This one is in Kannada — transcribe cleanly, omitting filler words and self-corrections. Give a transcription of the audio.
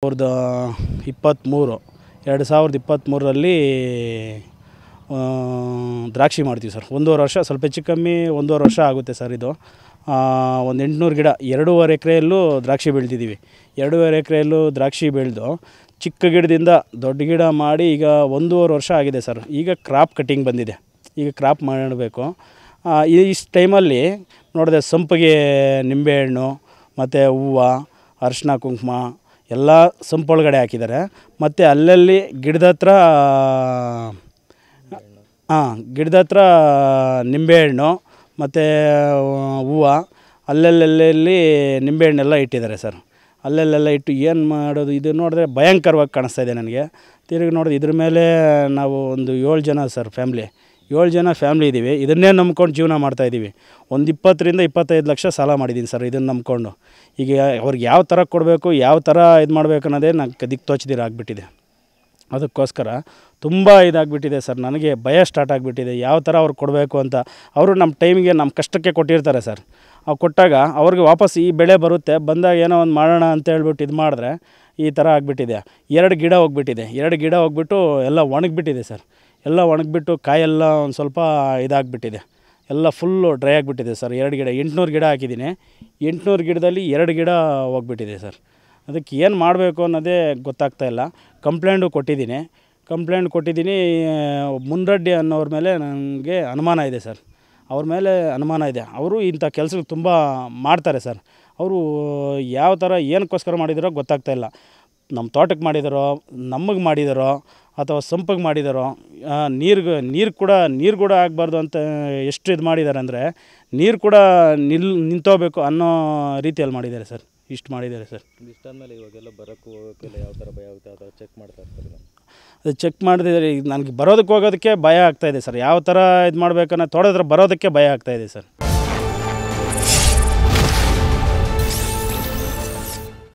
2023ರಲ್ಲಿ ದ್ರಾಕ್ಷಿ ಮಾಡ್ತೀವಿ ಸರ್. 1.5 ವರ್ಷ, ಸ್ವಲ್ಪ ಹೆಚ್ಚು ಕಮ್ಮಿ 1.5 ವರ್ಷ ಆಗುತ್ತೆ ಸರ್. ಇದು ಒಂದು 800 ಗಿಡ, 2.5 ಎಕರೆಯಲ್ಲೂ ದ್ರಾಕ್ಷಿ ಬೆಳೆದಿದ್ದೀವಿ. 2.5 ಎಕರೆಯಲ್ಲೂ ದ್ರಾಕ್ಷಿ ಬೆಳೆದು ಚಿಕ್ಕ ಗಿಡದಿಂದ ದೊಡ್ಡ ಗಿಡ ಮಾಡಿ ಈಗ 1.5 ವರ್ಷ ಆಗಿದೆ ಸರ್. ಈಗ ಕ್ರಾಪ್ ಕಟ್ಟಿಂಗ್ ಬಂದಿದೆ, ಈಗ ಕ್ರಾಪ್ ಮಾಡಬೇಕು. ಈ ಟೈಮಲ್ಲಿ ನೋಡಿದೆ ಸಂಪಿಗೆ, ನಿಂಬೆಹಣ್ಣು ಮತ್ತು ಹೂವು, ಅರಿಶಿನ ಕುಂಕುಮ ಎಲ್ಲ ಸಂಪೊಳಗಡೆ ಹಾಕಿದ್ದಾರೆ. ಮತ್ತು ಅಲ್ಲಲ್ಲಿ ಗಿಡದ ಹತ್ರ ನಿಂಬೆಹಣ್ಣು ಮತ್ತು ಹೂವು ಅಲ್ಲಲ್ಲಿ ನಿಂಬೆಹಣ್ಣೆಲ್ಲ ಇಟ್ಟಿದ್ದಾರೆ ಸರ್. ಅಲ್ಲೆಲ್ಲ ಇಟ್ಟು ಏನು ಮಾಡೋದು, ಇದು ನೋಡಿದ್ರೆ ಭಯಂಕರವಾಗಿ ಕಾಣಿಸ್ತಾ ಇದೆ ನನಗೆ. ತಿರುಗಿ ನೋಡಿದ್ರೆ ಇದ್ರ ಮೇಲೆ ನಾವು ಒಂದು 7 ಜನ ಸರ್ ಫ್ಯಾಮ್ಲಿ, 7 ಜನ ಫ್ಯಾಮ್ಲಿ ಇದ್ದೀವಿ. ಇದನ್ನೇ ನಂಬ್ಕೊಂಡು ಜೀವನ ಮಾಡ್ತಾಯಿದ್ದೀವಿ. ಒಂದು 20-25 ಲಕ್ಷ ಸಾಲ ಮಾಡಿದ್ದೀನಿ ಸರ್ ಇದನ್ನು ನಂಬ್ಕೊಂಡು. ಈಗ ಅವ್ರಿಗೆ ಯಾವ ಥರ ಕೊಡಬೇಕು, ಯಾವ ಥರ ಇದು ಮಾಡಬೇಕು ಅನ್ನೋದೇ ನಂಗೆ ದಿಕ್ಕು ತೋಚದಿರ ಆಗಿಬಿಟ್ಟಿದೆ. ಅದಕ್ಕೋಸ್ಕರ ತುಂಬ ಇದಾಗಿಬಿಟ್ಟಿದೆ ಸರ್. ನನಗೆ ಭಯ ಸ್ಟಾರ್ಟ್ ಆಗಿಬಿಟ್ಟಿದೆ, ಯಾವ ಥರ ಅವ್ರಿಗೆ ಕೊಡಬೇಕು ಅಂತ. ಅವರು ನಮ್ಮ ಟೈಮಿಗೆ, ನಮ್ಮ ಕಷ್ಟಕ್ಕೆ ಕೊಟ್ಟಿರ್ತಾರೆ ಸರ್. ಅವ್ರು ಕೊಟ್ಟಾಗ ಅವ್ರಿಗೆ ವಾಪಸ್ ಈ ಬೆಳೆ ಬರುತ್ತೆ, ಬಂದಾಗ ಏನೋ ಒಂದು ಮಾಡೋಣ ಅಂತ ಹೇಳ್ಬಿಟ್ಟು ಇದು ಮಾಡಿದ್ರೆ ಈ ಥರ ಆಗಿಬಿಟ್ಟಿದೆ. 2 ಗಿಡ ಹೋಗ್ಬಿಟ್ಟಿದೆ, 2 ಗಿಡ ಹೋಗ್ಬಿಟ್ಟು ಎಲ್ಲ ಒಣಗಿಬಿಟ್ಟಿದೆ ಸರ್. ಎಲ್ಲ ಒಣಗಿಬಿಟ್ಟು ಕಾಯೆಲ್ಲ ಒಂದು ಸ್ವಲ್ಪ ಇದಾಗಿಬಿಟ್ಟಿದೆ, ಎಲ್ಲ ಫುಲ್ಲು ಡ್ರೈ ಆಗಿಬಿಟ್ಟಿದೆ ಸರ್. 2 ಗಿಡ, 800 ಗಿಡ ಹಾಕಿದ್ದೀನಿ. 800 ಗಿಡದಲ್ಲಿ 2 ಗಿಡ ಹೋಗ್ಬಿಟ್ಟಿದೆ ಸರ್. ಅದಕ್ಕೆ ಏನು ಮಾಡಬೇಕು ಅನ್ನೋದೇ ಗೊತ್ತಾಗ್ತಾಯಿಲ್ಲ. ಕಂಪ್ಲೇಂಟು ಕೊಟ್ಟಿದ್ದೀನಿ. ಮುನ್ರೆಡ್ಡಿ ಅನ್ನೋರ ಮೇಲೆ ನನಗೆ ಅನುಮಾನ ಇದೆ ಸರ್. ಅವ್ರ ಮೇಲೆ ಅನುಮಾನ ಇದೆ. ಅವರು ಇಂಥ ಕೆಲಸಗಳು ತುಂಬ ಮಾಡ್ತಾರೆ ಸರ್. ಅವರು ಯಾವ ಥರ ಏನಕ್ಕೋಸ್ಕರ ಮಾಡಿದಾರೋ ಗೊತ್ತಾಗ್ತಾಯಿಲ್ಲ. ನಮ್ಮ ತೋಟಕ್ಕೆ ಮಾಡಿದಾರೋ, ನಮಗೆ ಮಾಡಿದಾರೋ, ಅಥವಾ ಸಂಪಿಗೆ ಮಾಡಿದಾರೋ, ನೀರು ಕೂಡ ಆಗಬಾರ್ದು ಅಂತ ಎಷ್ಟು ಇದು ಮಾಡಿದ್ದಾರೆ ಅಂದರೆ, ನೀರು ಕೂಡ ನಿಂತೋಗ್ಬೇಕು ಅನ್ನೋ ರೀತಿಯಲ್ಲಿ ಮಾಡಿದ್ದಾರೆ ಸರ್. ಇಷ್ಟು ಮಾಡಿದ್ದಾರೆ ಸರ್. ಇಷ್ಟಾದಮೇಲೆ ಇವಾಗೆಲ್ಲ ಬರೋಕ್ಕೂ ಹೋಗೋಕ್ಕೆಲ್ಲ ಯಾವ ಥರ ಭಯ ಆಗುತ್ತೆ, ಆ ಥರ ಚೆಕ್ ಮಾಡ್ತಾ ಇರ್ತಾರೆ? ಅದು ಚೆಕ್ ಮಾಡಿದ್ರೆ ನನಗೆ ಬರೋದಕ್ಕೆ ಹೋಗೋದಕ್ಕೆ ಭಯ ಆಗ್ತಾಯಿದೆ ಸರ್. ಯಾವ ಥರ ಇದು ಮಾಡಬೇಕನ್ನೋ ತೋಟದ ಹತ್ರ ಬರೋದಕ್ಕೆ ಭಯ ಆಗ್ತಾಯಿದೆ ಸರ್.